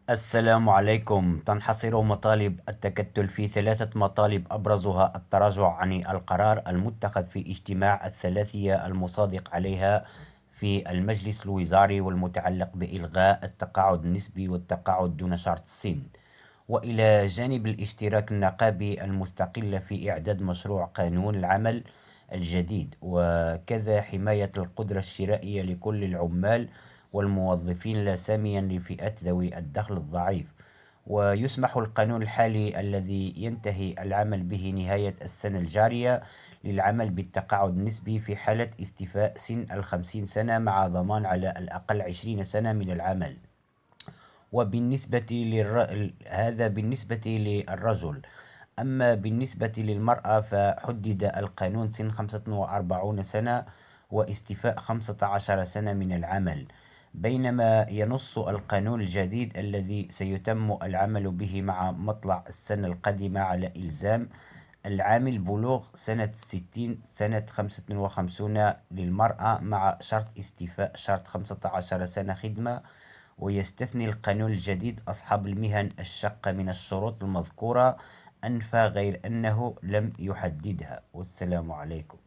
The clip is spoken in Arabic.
السلام عليكم. تنحصر مطالب التكتل في ثلاثة مطالب أبرزها التراجع عن القرار المتخذ في اجتماع الثلاثية المصادق عليها في المجلس الوزاري والمتعلق بإلغاء التقاعد النسبي والتقاعد دون شرط السن، وإلى جانب الاشتراك النقابي المستقل في إعداد مشروع قانون العمل الجديد، وكذا حماية القدرة الشرائية لكل العمال والموظفين لا ساميا لفئات ذوي الدخل الضعيف. ويسمح القانون الحالي الذي ينتهي العمل به نهاية السنة الجارية للعمل بالتقاعد النسبي في حالة استيفاء سن 50 سنة مع ضمان على الأقل 20 سنة من العمل. هذا بالنسبة للرجل. أما بالنسبة للمرأة فحدد القانون سن 45 سنة واستيفاء 15 سنة من العمل، بينما ينص القانون الجديد الذي سيتم العمل به مع مطلع السنة القادمة على إلزام العامل بلوغ سنة 60 سنة 55 للمرأة مع شرط استيفاء شرط 15 سنة خدمة. ويستثني القانون الجديد أصحاب المهن الشاقة من الشروط المذكورة أنفى غير أنه لم يحددها. والسلام عليكم.